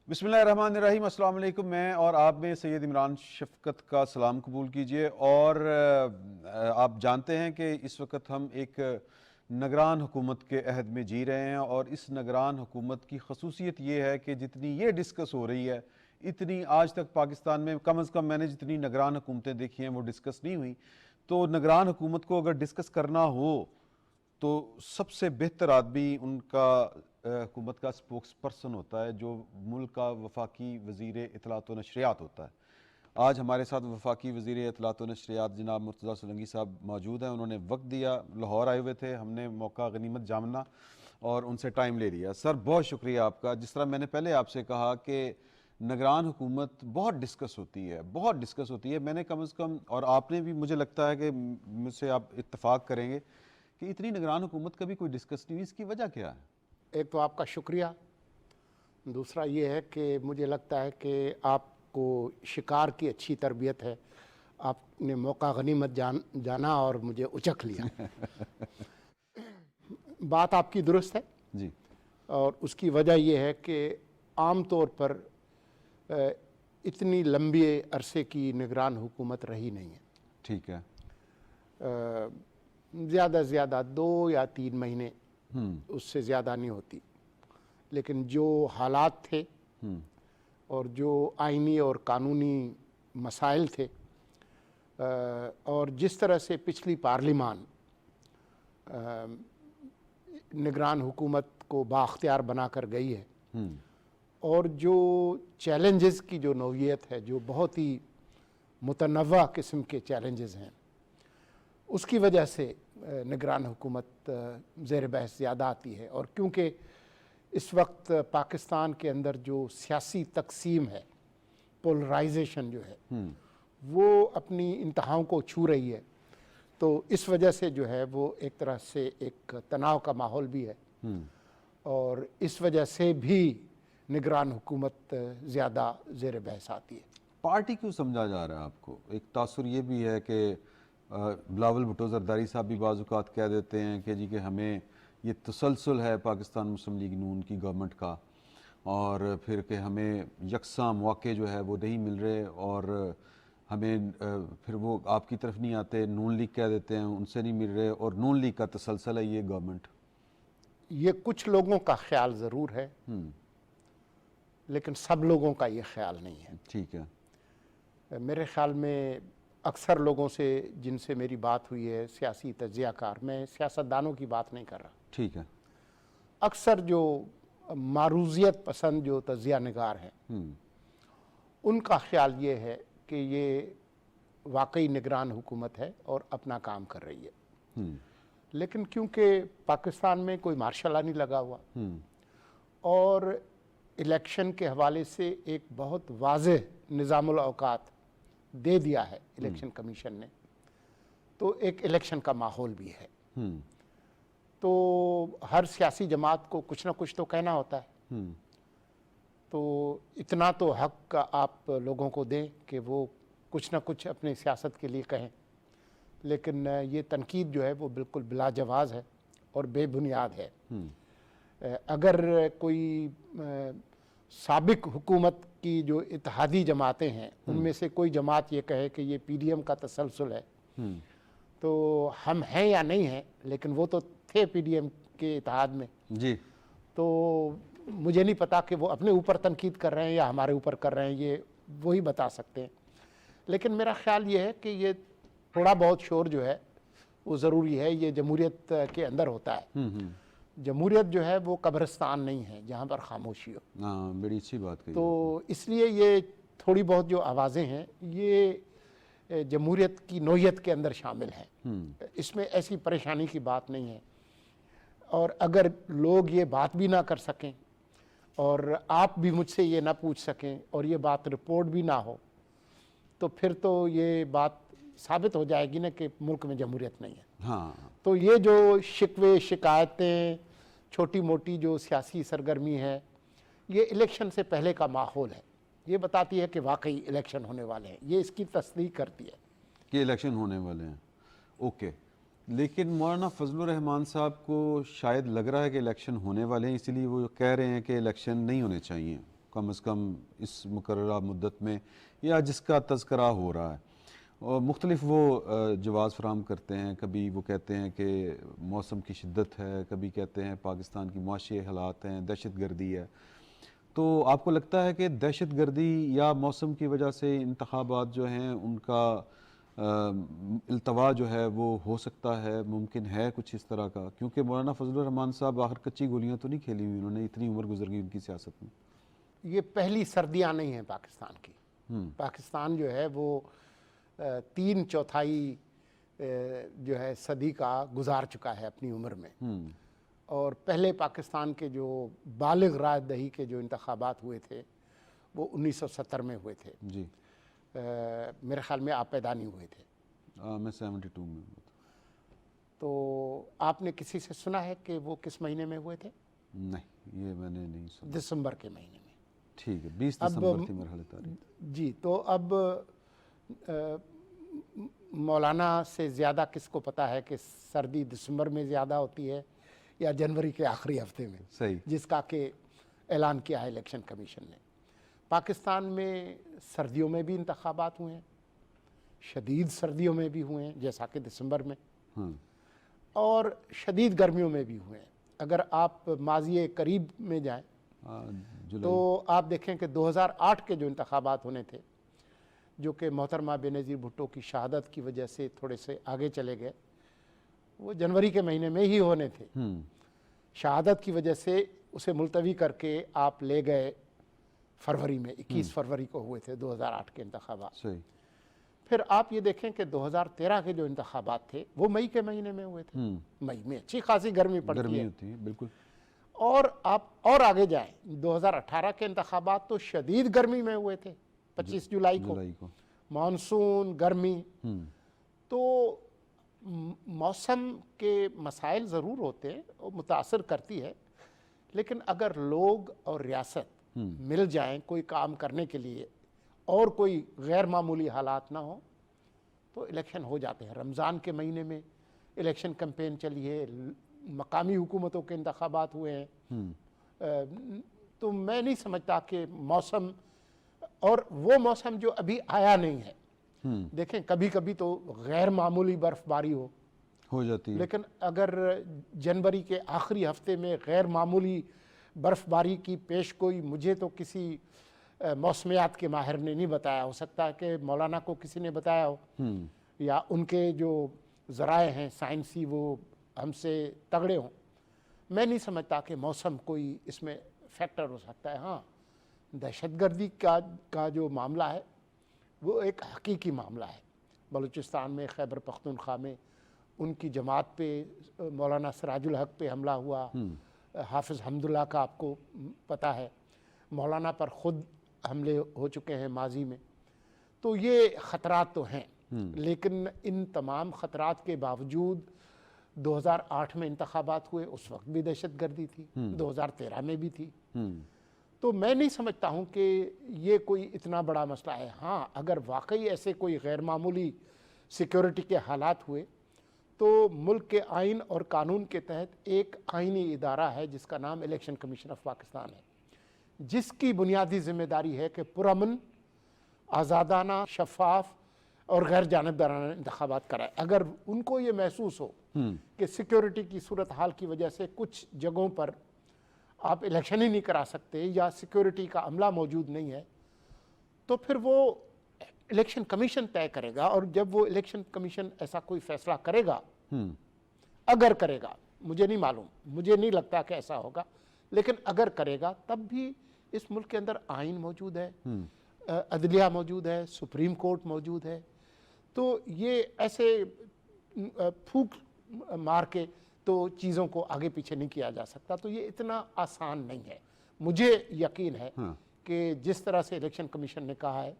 بسم اللہ الرحمن الرحیم۔ السلام علیکم۔ میں اور آپ میں سید عمران شفقت کا سلام قبول کیجئے۔ اور آپ جانتے ہیں کہ اس وقت ہم ایک نگران حکومت کے عہد میں جی رہے ہیں، اور اس نگران حکومت کی خصوصیت یہ ہے کہ جتنی یہ ڈسکس ہو رہی ہے اتنی آج تک پاکستان میں کم از کم میں نے جتنی نگران حکومتیں دیکھی ہیں وہ ڈسکس نہیں ہوئی۔ تو نگران حکومت کو اگر ڈسکس کرنا ہو تو سب سے بہتر آدمی ان کا حکومت کا سپوکس پرسن ہوتا ہے، جو ملک کا وفاقی وزیر اطلاعات و نشریات ہوتا ہے۔ آج ہمارے ساتھ وفاقی وزیر اطلاعات و نشریات جناب مرتضیٰ سولنگی صاحب موجود ہیں۔ انہوں نے وقت دیا، لاہور آئے ہوئے تھے، ہم نے موقع غنیمت جامنا اور ان سے ٹائم لے لیا۔ سر بہت شکریہ آپ کا۔ جس طرح میں نے پہلے آپ سے کہا کہ نگران حکومت بہت ڈسکس ہوتی ہے، میں نے کم از کم، اور آپ نے بھی مجھے لگتا ہے کہ مجھ سے آپ اتفاق کریں گے کہ اتنی نگران حکومت کبھی کوئی ڈسکس نہیں ہوئی۔ اس کی وجہ کیا ہے؟ ایک تو آپ کا شکریہ، دوسرا یہ ہے کہ مجھے لگتا ہے کہ آپ کو شکار کی اچھی تربیت ہے، آپ نے موقع غنیمت جانا اور مجھے اچک لیا۔ بات آپ کی درست ہے جی، اور اس کی وجہ یہ ہے کہ عام طور پر اتنی لمبے عرصے کی نگران حکومت رہی نہیں ہے۔ ٹھیک ہے۔ زیادہ سے زیادہ 2 یا 3 مہینے، اس سے زیادہ نہیں ہوتی، لیکن جو حالات تھے اور جو آئینی اور قانونی مسائل تھے، اور جس طرح سے پچھلی پارلیمان نگران حکومت کو بااختیار بنا کر گئی ہے، اور جو چیلنجز کی جو نوعیت ہے، جو بہت ہی متنوع قسم کے چیلنجز ہیں، اس کی وجہ سے نگران حکومت زیر بحث زیادہ آتی ہے۔ اور کیونکہ اس وقت پاکستان کے اندر جو سیاسی تقسیم ہے، پولرائزیشن جو ہے، وہ اپنی انتہاؤں کو چھو رہی ہے، تو اس وجہ سے جو ہے وہ ایک طرح سے ایک تناؤ کا ماحول بھی ہے، اور اس وجہ سے بھی نگران حکومت زیادہ زیر بحث آتی ہے۔ پارٹی کیوں سمجھا جا رہا ہے آپ کو؟ ایک تاثر یہ بھی ہے کہ بلاول بھٹو زرداری صاحب بھی بعض اوقات کہہ دیتے ہیں کہ جی کہ ہمیں یہ تسلسل ہے پاکستان مسلم لیگ نون کی گورنمنٹ کا، اور پھر کہ ہمیں یکساں مواقع جو ہے وہ نہیں مل رہے، اور ہمیں پھر وہ آپ کی طرف نہیں آتے، نون لیگ کہہ دیتے ہیں ان سے نہیں مل رہے، اور نون لیگ کا تسلسل ہے یہ گورنمنٹ۔ یہ کچھ لوگوں کا خیال ضرور ہے، لیکن سب لوگوں کا یہ خیال نہیں ہے۔ ٹھیک ہے۔ میرے خیال میں اکثر لوگوں سے جن سے میری بات ہوئی ہے، سیاسی تجزیہ کار، میں سیاستدانوں کی بات نہیں کر رہا، ٹھیک ہے۔ اکثر جو معروضیت پسند جو تجزیہ نگار ہیں، ان کا خیال یہ ہے کہ یہ واقعی نگران حکومت ہے اور اپنا کام کر رہی ہے، لیکن کیونکہ پاکستان میں کوئی مارشل لا نہیں لگا ہوا، اور الیکشن کے حوالے سے ایک بہت واضح نظام الاوقات دے دیا ہے الیکشن کمیشن نے، تو ایک الیکشن کا ماحول بھی ہے، تو ہر سیاسی جماعت کو کچھ نہ کچھ تو کہنا ہوتا ہے، تو اتنا تو حق آپ لوگوں کو دیں کہ وہ کچھ نہ کچھ اپنے سیاست کے لیے کہیں، لیکن یہ تنقید جو ہے وہ بالکل بلا جواز ہے اور بے بنیاد ہے۔ اگر کوئی سابق حکومت کی جو اتحادی جماعتیں ہیں ان میں سے کوئی جماعت یہ کہے کہ یہ پی ڈی ایم کا تسلسل ہے، تو ہم ہیں یا نہیں ہیں، لیکن وہ تو تھے پی ڈی ایم کے اتحاد میں، جی، تو مجھے نہیں پتا کہ وہ اپنے اوپر تنقید کر رہے ہیں یا ہمارے اوپر کر رہے ہیں، یہ وہی بتا سکتے ہیں، لیکن میرا خیال یہ ہے کہ یہ تھوڑا بہت شور جو ہے وہ ضروری ہے، یہ جمہوریت کے اندر ہوتا ہے۔ جمہوریت جو ہے وہ قبرستان نہیں ہے جہاں پر خاموشی ہو، ہاں، بڑی اچھی بات کہی۔ تو اس لیے یہ تھوڑی بہت جو آوازیں ہیں یہ جمہوریت کی نوعیت کے اندر شامل ہیں، اس میں ایسی پریشانی کی بات نہیں ہے، اور اگر لوگ یہ بات بھی نہ کر سکیں اور آپ بھی مجھ سے یہ نہ پوچھ سکیں اور یہ بات رپورٹ بھی نہ ہو، تو پھر تو یہ بات ثابت ہو جائے گی نا کہ ملک میں جمہوریت نہیں ہے۔ ہاں، تو یہ جو شکوے شکایتیں، چھوٹی موٹی جو سیاسی سرگرمی ہے، یہ الیکشن سے پہلے کا ماحول ہے، یہ بتاتی ہے کہ واقعی الیکشن ہونے والے ہیں، یہ اس کی تصدیق کرتی ہے کہ الیکشن ہونے والے ہیں۔ اوکے، لیکن مولانا فضل الرحمان صاحب کو شاید لگ رہا ہے کہ الیکشن ہونے والے ہیں، اسی لیے وہ کہہ رہے ہیں کہ الیکشن نہیں ہونے چاہیے۔ کم از کم اس مقررہ مدت میں یا جس کا تذکرہ ہو رہا ہے، اور مختلف وہ جواز فراہم کرتے ہیں. کبھی وہ کہتے ہیں کہ موسم کی شدت ہے، کبھی کہتے ہیں پاکستان کی معاشی حالات ہیں، دہشت گردی ہے. تو آپ کو لگتا ہے کہ دہشت گردی یا موسم کی وجہ سے انتخابات جو ہیں ان کا التوا جو ہے وہ ہو سکتا ہے، ممکن ہے کچھ اس طرح کا؟ کیونکہ مولانا فضل الرحمان صاحب آخر کچی گولیاں تو نہیں کھیلی ہوئی، انہوں نے اتنی عمر گزر گئی ان کی سیاست میں. یہ پہلی سردیاں نہیں ہیں پاکستان کی. پاکستان جو ہے وہ 3/4 جو ہے صدی کا گزار چکا ہے اپنی عمر میں. اور پہلے پاکستان کے جو بالغ رائے دہی کے جو انتخابات ہوئے تھے وہ 1970 میں ہوئے تھے. جی میرے خیال میں آپ پیدا نہیں ہوئے تھے. میں 72 میں ہوا تھا. تو آپ نے کسی سے سنا ہے کہ وہ کس مہینے میں ہوئے تھے؟ نہیں، یہ میں نے نہیں سنا. دسمبر کے مہینے میں. ٹھیک ہے، 20 دسمبر تھی مرحلہ تاریخ. جی تو اب مولانا سے زیادہ کس کو پتا ہے کہ سردی دسمبر میں زیادہ ہوتی ہے یا جنوری کے آخری ہفتے میں، صحیح، جس کا کہ اعلان کیا ہے الیکشن کمیشن نے. پاکستان میں سردیوں میں بھی انتخابات ہوئے ہیں، شدید سردیوں میں بھی ہوئے ہیں جیسا کہ دسمبر میں، اور شدید گرمیوں میں بھی ہوئے ہیں. اگر آپ ماضی قریب میں جائیں تو آپ دیکھیں کہ 2008 کے جو انتخابات ہونے تھے، جو کہ محترمہ بینظیر بھٹو کی شہادت کی وجہ سے تھوڑے سے آگے چلے گئے، وہ جنوری کے مہینے میں ہی ہونے تھے. شہادت کی وجہ سے اسے ملتوی کر کے آپ لے گئے فروری میں. 21 فروری کو ہوئے تھے 2008 کے انتخابات. صحیح. پھر آپ یہ دیکھیں کہ 2013 کے جو انتخابات تھے وہ مئی کے مہینے میں ہوئے تھے. مئی میں اچھی خاصی گرمی پڑتی ہے. بالکل. اور آپ اور آگے جائیں، 2018 کے انتخابات تو شدید گرمی میں ہوئے تھے، 25 جولائی کو. مانسون، گرمی. تو موسم کے مسائل ضرور ہوتے ہیں، وہ متاثر کرتی ہے، لیکن اگر لوگ اور ریاست مل جائیں کوئی کام کرنے کے لیے اور کوئی غیر معمولی حالات نہ ہوں تو الیکشن ہو جاتے ہیں. رمضان کے مہینے میں الیکشن کمپین چلی ہے، مقامی حکومتوں کے انتخابات ہوئے ہیں. تو میں نہیں سمجھتا کہ موسم، اور وہ موسم جو ابھی آیا نہیں ہے، دیکھیں کبھی کبھی تو غیر معمولی برف باری ہو جاتی ہے، لیکن اگر جنوری کے آخری ہفتے میں غیر معمولی برف باری کی پیش گوئی مجھے تو کسی موسمیات کے ماہر نے نہیں بتایا. ہو سکتا ہے کہ مولانا کو کسی نے بتایا ہو یا ان کے جو ذرائع ہیں سائنسی وہ ہم سے تگڑے ہوں. میں نہیں سمجھتا کہ موسم کوئی اس میں فیکٹر ہو سکتا ہے. ہاں، دہشت گردی کا جو معاملہ ہے وہ ایک حقیقی معاملہ ہے. بلوچستان میں، خیبر پختونخوا میں ان کی جماعت پہ مولانا سراج الحق پہ حملہ ہوا. حافظ حمداللہ کا آپ کو پتہ ہے، مولانا پر خود حملے ہو چکے ہیں ماضی میں. تو یہ خطرات تو ہیں، لیکن ان تمام خطرات کے باوجود 2008 میں انتخابات ہوئے، اس وقت بھی دہشت گردی تھی، 2013 میں بھی تھی. تو میں نہیں سمجھتا ہوں کہ یہ کوئی اتنا بڑا مسئلہ ہے. ہاں، اگر واقعی ایسے کوئی غیر معمولی سیکیورٹی کے حالات ہوئے تو ملک کے آئین اور قانون کے تحت ایک آئینی ادارہ ہے جس کا نام الیکشن کمیشن آف پاکستان ہے، جس کی بنیادی ذمہ داری ہے کہ پرامن، آزادانہ، شفاف اور غیر جانبدارانہ انتخابات کرائے. اگر ان کو یہ محسوس ہو کہ سیکیورٹی کی صورتحال کی وجہ سے کچھ جگہوں پر آپ الیکشن ہی نہیں کرا سکتے یا سیکیورٹی کا عملہ موجود نہیں ہے، تو پھر وہ الیکشن کمیشن طے کرے گا. اور جب وہ الیکشن کمیشن ایسا کوئی فیصلہ کرے گا، اگر کرے گا، مجھے نہیں معلوم، مجھے نہیں لگتا کہ ایسا ہوگا، لیکن اگر کرے گا تب بھی اس ملک کے اندر آئین موجود ہے، عدلیہ موجود ہے، سپریم کورٹ موجود ہے. تو یہ ایسے پھونک مار کے تو چیزوں کو آگے پیچھے نہیں کیا جا سکتا. تو یہ اتنا آسان نہیں ہے. مجھے یقین ہے کہ جس طرح سے الیکشن کمیشن نے کہا ہے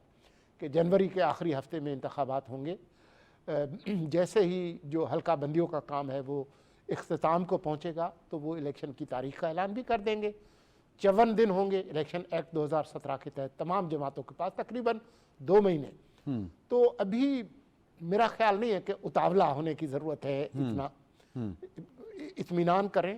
کہ جنوری کے آخری ہفتے میں انتخابات ہوں گے، جیسے ہی جو حلقہ بندیوں کا کام ہے وہ اختتام کو پہنچے گا تو وہ الیکشن کی تاریخ کا اعلان بھی کر دیں گے. 54 دن ہوں گے الیکشن ایکٹ 2017 کے تحت تمام جماعتوں کے پاس، تقریباً 2 مہینے. تو ابھی میرا خیال نہیں ہے کہ اتاولا ہونے کی ضرورت ہے. اتنا اطمینان کریں،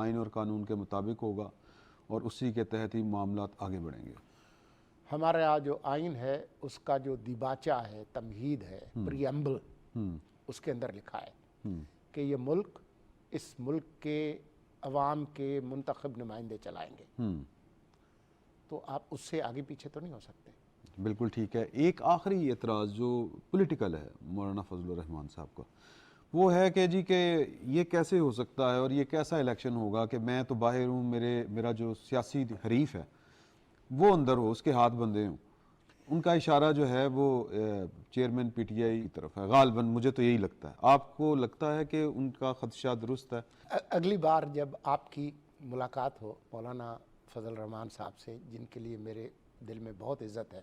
آئین اور قانون کے مطابق ہوگا اور اسی کے تحت ہی معاملات آگے بڑھیں گے. ہمارے یہاں جو آئین ہے اس کا جو دیباچہ ہے، تمہید ہے، پریمبل، اس کے اندر لکھا ہے کہ یہ ملک، اس ملک کے عوام کے منتخب نمائندے چلائیں گے. تو آپ اس سے آگے پیچھے تو نہیں ہو سکتے. بالکل ٹھیک ہے. ایک آخری اعتراض جو پولیٹیکل ہے مولانا فضل الرحمان صاحب کا، وہ ہے کہ جی کہ یہ کیسے ہو سکتا ہے اور یہ کیسا الیکشن ہوگا کہ میں تو باہر ہوں، میرا جو سیاسی حریف ہے وہ اندر ہو، اس کے ہاتھ بندھے ہوں. ان کا اشارہ جو ہے وہ چیئرمین پی ٹی آئی کی طرف ہے غالباً، مجھے تو یہی لگتا ہے. آپ کو لگتا ہے کہ ان کا خدشہ درست ہے؟ اگلی بار جب آپ کی ملاقات ہو مولانا فضل الرحمان صاحب سے، جن کے لیے میرے دل میں بہت عزت ہے،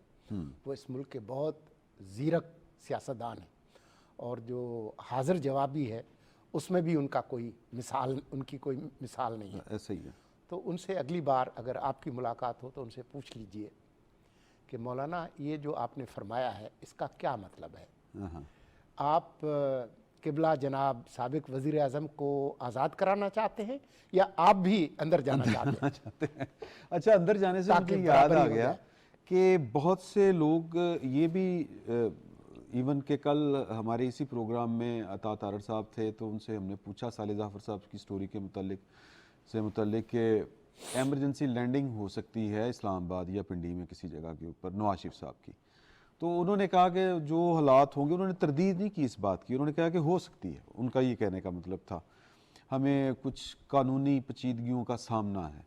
وہ اس ملک کے بہت زیرک سیاستدان ہیں اور جو حاضر جوابی ہے اس میں بھی ان کی کوئی مثال نہیں ہے. ایسا ہی ہے. تو ان سے اگلی بار اگر آپ کی ملاقات ہو تو ان سے پوچھ لیجئے کہ مولانا یہ جو آپ نے فرمایا ہے اس کا کیا مطلب ہے؟ آپ قبلہ جناب سابق وزیر اعظم کو آزاد کرانا چاہتے ہیں یا آپ بھی اندر جانا چاہتے ہیں؟ اچھا، اندر جانے سے مجھے یاد آ گیا کہ بہت سے لوگ یہ بھی ایون کہ کل ہمارے اسی پروگرام میں عطا تارڑ صاحب تھے تو ان سے ہم نے پوچھا صالح ظفر صاحب کی سٹوری کے متعلق کہ ایمرجنسی لینڈنگ ہو سکتی ہے اسلام آباد یا پنڈی میں کسی جگہ کے اوپر نواز شریف صاحب کی. تو انہوں نے کہا کہ جو حالات ہوں گے، انہوں نے تردید نہیں کی اس بات کی، انہوں نے کہا کہ ہو سکتی ہے. ان کا یہ کہنے کا مطلب تھا ہمیں کچھ قانونی پیچیدگیوں کا سامنا ہے.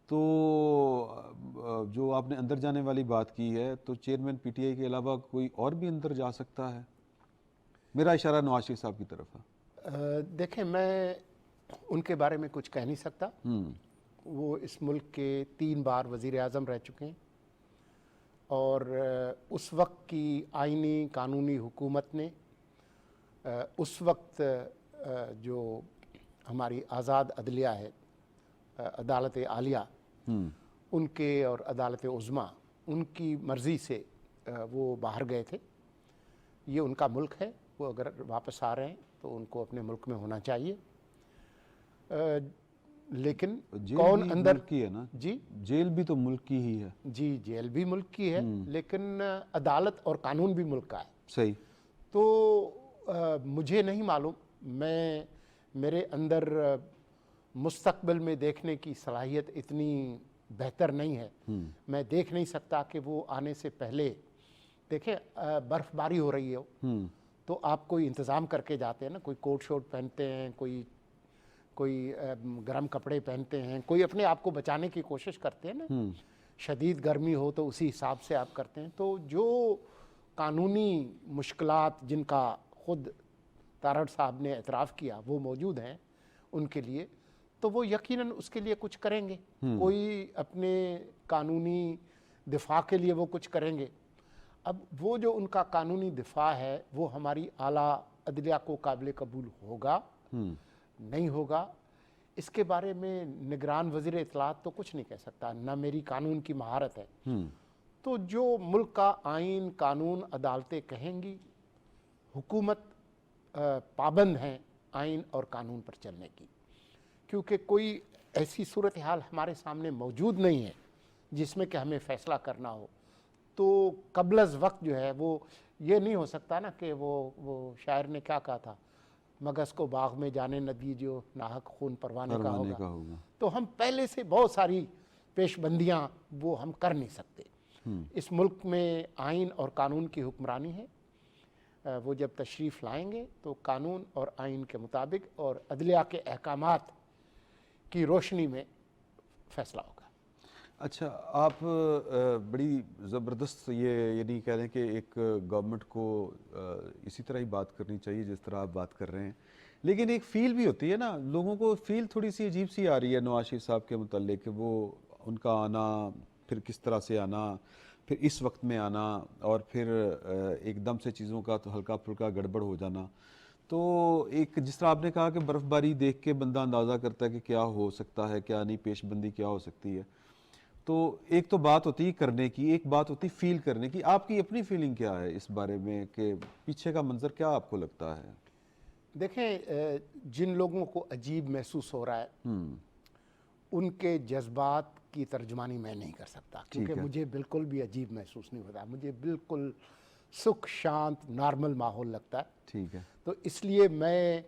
تو جو آپ نے اندر جانے والی بات کی ہے تو چیئرمین پی ٹی آئی کے علاوہ کوئی اور بھی اندر جا سکتا ہے؟ میرا اشارہ نواز شریف صاحب کی طرف ہے. دیکھیں، میں ان کے بارے میں کچھ کہہ نہیں سکتا. وہ اس ملک کے 3 بار وزیر اعظم رہ چکے ہیں اور اس وقت کی آئینی قانونی حکومت نے اس وقت جو ہماری آزاد عدلیہ ہے، عدالت عالیہ، ان کے اور عدالت عظمیٰ، ان کی مرضی سے وہ باہر گئے تھے. یہ ان کا ملک ہے، وہ اگر واپس آ رہے ہیں تو ان کو اپنے ملک میں ہونا چاہیے. لیکن کون اندر کی ہے نا؟ جی، جیل بھی تو ملک کی ہی ہے. جی، جیل بھی ملک کی ہے لیکن عدالت اور قانون بھی ملک کا ہے. صحیح. تو مجھے نہیں معلوم، میرے اندر مستقبل میں دیکھنے کی صلاحیت اتنی بہتر نہیں ہے. میں دیکھ نہیں سکتا کہ وہ آنے سے پہلے، دیکھیں برف باری ہو رہی ہو تو آپ کوئی انتظام کر کے جاتے ہیں نا، کوئی کوٹ شوٹ پہنتے ہیں، کوئی گرم کپڑے پہنتے ہیں، کوئی اپنے آپ کو بچانے کی کوشش کرتے ہیں نا. شدید گرمی ہو تو اسی حساب سے آپ کرتے ہیں. تو جو قانونی مشکلات جن کا خود تارڑ صاحب نے اعتراف کیا وہ موجود ہیں ان کے لیے، تو وہ یقیناً اس کے لیے کچھ کریں گے. کوئی اپنے قانونی دفاع کے لیے وہ کچھ کریں گے. اب وہ جو ان کا قانونی دفاع ہے وہ ہماری اعلیٰ عدلیہ کو قابل قبول ہوگا نہیں ہوگا، اس کے بارے میں نگران وزیر اطلاعات تو کچھ نہیں کہہ سکتا، نہ میری قانون کی مہارت ہے. تو جو ملک کا آئین، قانون، عدالتیں کہیں گی، حکومت پابند ہیں آئین اور قانون پر چلنے کی، کیونکہ کوئی ایسی صورتحال ہمارے سامنے موجود نہیں ہے جس میں کہ ہمیں فیصلہ کرنا ہو. تو قبل از وقت جو ہے وہ یہ نہیں ہو سکتا نا کہ وہ شاعر نے کیا کہا تھا، مگس کو باغ میں جانے نہ دیجیو، ناحق خون پروانے کا ہوگا. تو ہم پہلے سے بہت ساری پیش بندیاں وہ ہم کر نہیں سکتے. اس ملک میں آئین اور قانون کی حکمرانی ہے. وہ جب تشریف لائیں گے تو قانون اور آئین کے مطابق اور عدلیہ کے احکامات کی روشنی میں فیصلہ ہوگا. اچھا، آپ بڑی زبردست یہ نہیں کہہ رہے کہ ایک گورنمنٹ کو اسی طرح ہی بات کرنی چاہیے جس طرح آپ بات کر رہے ہیں، لیکن ایک فیل بھی ہوتی ہے نا، لوگوں کو فیل تھوڑی سی عجیب سی آ رہی ہے نواز شریف صاحب کے متعلق کہ وہ ان کا آنا، پھر کس طرح سے آنا، پھر اس وقت میں آنا، اور پھر ایک دم سے چیزوں کا تو ہلکا پھلکا گڑبڑ ہو جانا. تو ایک جس طرح آپ نے کہا کہ برف باری دیکھ کے بندہ اندازہ کرتا ہے کہ کیا ہو سکتا ہے، کیا نہیں، پیش بندی کیا ہو سکتی ہے. تو ایک تو بات ہوتی ہے کرنے کی، ایک بات ہوتی ہے فیل کرنے کی. آپ کی اپنی فیلنگ کیا ہے اس بارے میں کہ پیچھے کا منظر کیا آپ کو لگتا ہے؟ دیکھیں جن لوگوں کو عجیب محسوس ہو رہا ہے ان کے جذبات کی ترجمانی میں نہیں کر سکتا، کیونکہ مجھے بالکل بھی عجیب محسوس نہیں ہوتا. مجھے بالکل سکھ شانت نارمل ماحول لگتا ہے. ٹھیک ہے. تو اس لیے میں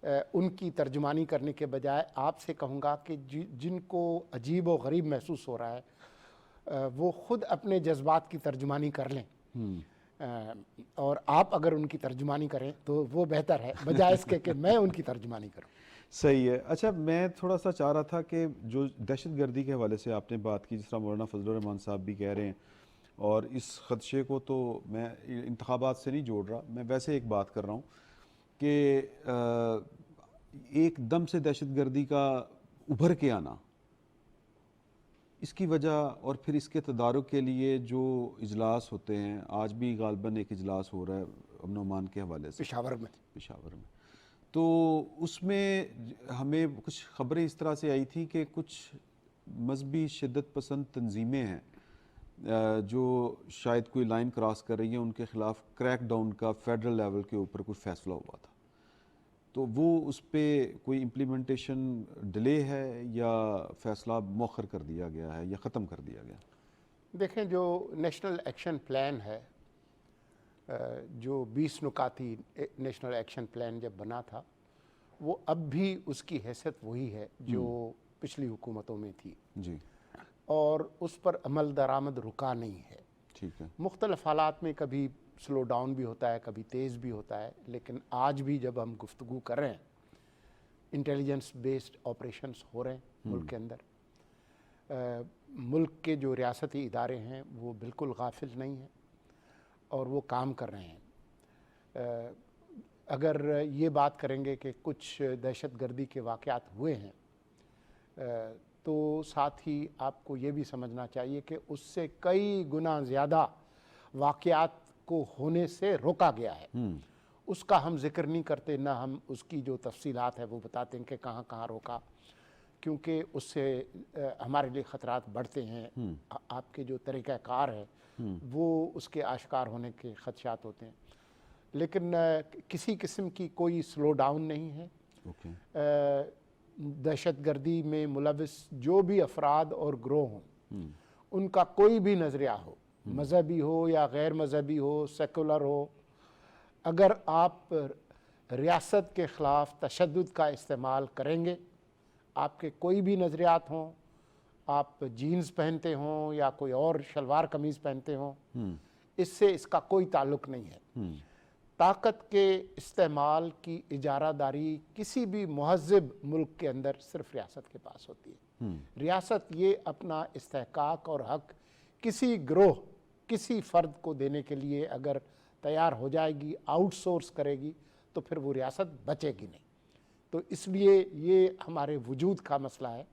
ان کی ترجمانی کرنے کے بجائے آپ سے کہوں گا کہ جن کو عجیب و غریب محسوس ہو رہا ہے وہ خود اپنے جذبات کی ترجمانی کر لیں، اور آپ اگر ان کی ترجمانی کریں تو وہ بہتر ہے بجائے اس کے کہ میں ان کی ترجمانی کروں. صحیح ہے. اچھا میں تھوڑا سا چاہ رہا تھا کہ جو دہشت گردی کے حوالے سے آپ نے بات کی، جس طرح مولانا فضل الرحمان صاحب بھی کہہ رہے ہیں، اور اس خدشے کو تو میں انتخابات سے نہیں جوڑ رہا، میں ویسے ایک بات کر رہا ہوں کہ ایک دم سے دہشت گردی کا ابھر کے آنا، اس کی وجہ اور پھر اس کے تدارک کے لیے جو اجلاس ہوتے ہیں، آج بھی غالباً ایک اجلاس ہو رہا ہے امن و امان کے حوالے سے پشاور میں، تو اس میں ہمیں کچھ خبریں اس طرح سے آئی تھی کہ کچھ مذہبی شدت پسند تنظیمیں ہیں جو شاید کوئی لائن کراس کر رہی ہیں، ان کے خلاف کریک ڈاؤن کا فیڈرل لیول کے اوپر کوئی فیصلہ ہوا تھا. تو وہ اس پہ کوئی امپلیمنٹیشن ڈیلے ہے یا فیصلہ مؤخر کر دیا گیا ہے یا ختم کر دیا گیا؟ دیکھیں جو نیشنل ایکشن پلان ہے، جو 20 نکاتی نیشنل ایکشن پلان جب بنا تھا، وہ اب بھی اس کی حیثیت وہی ہے جو پچھلی حکومتوں میں تھی جی. اور اس پر عمل درآمد رکا نہیں ہے. ٹھیک ہے. مختلف حالات میں کبھی سلو ڈاؤن بھی ہوتا ہے، کبھی تیز بھی ہوتا ہے، لیکن آج بھی جب ہم گفتگو کر رہے ہیں انٹیلیجنس بیسڈ آپریشنز ہو رہے ہیں ملک کے اندر. ملک کے جو ریاستی ادارے ہیں وہ بالکل غافل نہیں ہیں اور وہ کام کر رہے ہیں. اگر یہ بات کریں گے کہ کچھ دہشت گردی کے واقعات ہوئے ہیں تو ساتھ ہی آپ کو یہ بھی سمجھنا چاہیے کہ اس سے کئی گنا زیادہ واقعات کو ہونے سے روکا گیا ہے. اس کا ہم ذکر نہیں کرتے، نہ ہم اس کی جو تفصیلات ہے وہ بتاتے ہیں کہ کہاں کہاں روکا، کیونکہ اس سے ہمارے لیے خطرات بڑھتے ہیں. آپ کے جو طریقہ کار ہے وہ اس کے آشکار ہونے کے خدشات ہوتے ہیں. لیکن کسی قسم کی کوئی سلو ڈاؤن نہیں ہے. دہشت گردی میں ملوث جو بھی افراد اور گروہ ہوں، ان کا کوئی بھی نظریہ ہو، مذہبی ہو یا غیر مذہبی ہو، سیکولر ہو، اگر آپ ریاست کے خلاف تشدد کا استعمال کریں گے، آپ کے کوئی بھی نظریات ہوں، آپ جینز پہنتے ہوں یا کوئی اور شلوار قمیض پہنتے ہوں، اس سے اس کا کوئی تعلق نہیں ہے. طاقت کے استعمال کی اجارہ داری کسی بھی مہذب ملک کے اندر صرف ریاست کے پاس ہوتی ہے. ریاست یہ اپنا استحقاق اور حق کسی گروہ، کسی فرد کو دینے کے لیے اگر تیار ہو جائے گی، آؤٹ سورس کرے گی، تو پھر وہ ریاست بچے گی نہیں. تو اس لیے یہ ہمارے وجود کا مسئلہ ہے.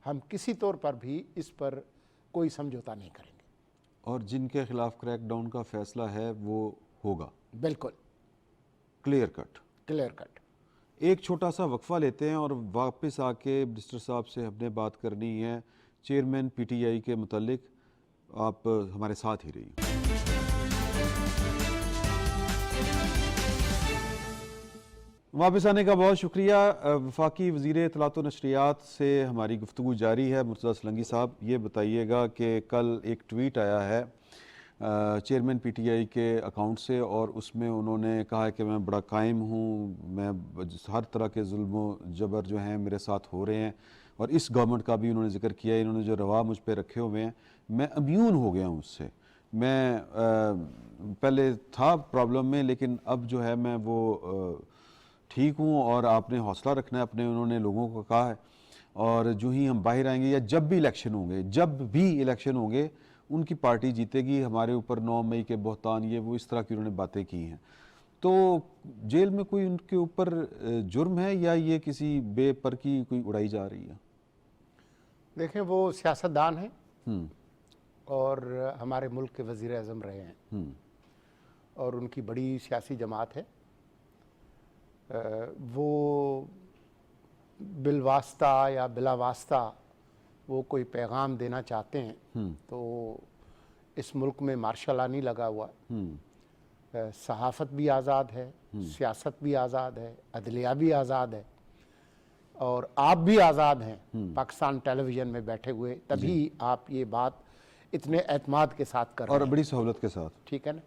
ہم کسی طور پر بھی اس پر کوئی سمجھوتا نہیں کریں گے. اور جن کے خلاف کریک ڈاؤن کا فیصلہ ہے وہ ہوگا بالکل کلیئر کٹ. ایک چھوٹا سا وقفہ لیتے ہیں اور واپس آ کے منسٹر صاحب سے ہم نے بات کرنی ہے چیئرمین پی ٹی آئی کے متعلق. آپ ہمارے ساتھ ہی رہیے. واپس آنے کا بہت شکریہ. وفاقی وزیر اطلاعات و نشریات سے ہماری گفتگو جاری ہے. مرتضیٰ سلنگی صاحب یہ بتائیے گا کہ کل ایک ٹویٹ آیا ہے چیئرمین پی ٹی آئی کے اکاؤنٹ سے، اور اس میں انہوں نے کہا ہے کہ میں بڑا قائم ہوں، میں ہر طرح کے ظلم و جبر جو ہیں میرے ساتھ ہو رہے ہیں، اور اس گورنمنٹ کا بھی انہوں نے ذکر کیا ہے. انہوں نے جو روا مجھ پہ رکھے ہوئے ہیں میں امیون ہو گیا ہوں اس سے. میں پہلے تھا پرابلم میں، لیکن اب جو ہے میں وہ ٹھیک ہوں، اور آپ نے حوصلہ رکھنا ہے اپنے. انہوں نے لوگوں کو کہا ہے، اور جو ہی ہم باہر آئیں گے یا جب بھی الیکشن ہوں گے ان کی پارٹی جیتے گی. ہمارے اوپر 9 مئی کے بہتان یہ وہ اس طرح کی انہوں نے باتیں کی ہیں. تو جیل میں کوئی ان کے اوپر جرم ہے یا یہ کسی بے پر کی کوئی اڑائی جا رہی ہے؟ دیکھیں وہ سیاستدان ہیں اور ہمارے ملک کے وزیر اعظم رہے ہیں اور ان کی بڑی سیاسی جماعت ہے. وہ بالواسطہ یا بلا واسطہ وہ کوئی پیغام دینا چاہتے ہیں تو اس ملک میں مارشل لا نہیں لگا ہوا، صحافت بھی آزاد ہے، سیاست بھی آزاد ہے، عدلیہ بھی آزاد ہے، اور آپ بھی آزاد ہیں پاکستان ٹیلی ویژن میں بیٹھے ہوئے، تبھی آپ یہ بات اتنے اعتماد کے ساتھ کر رہے اور ہیں، بڑی سہولت کے ساتھ. ٹھیک ہے نا.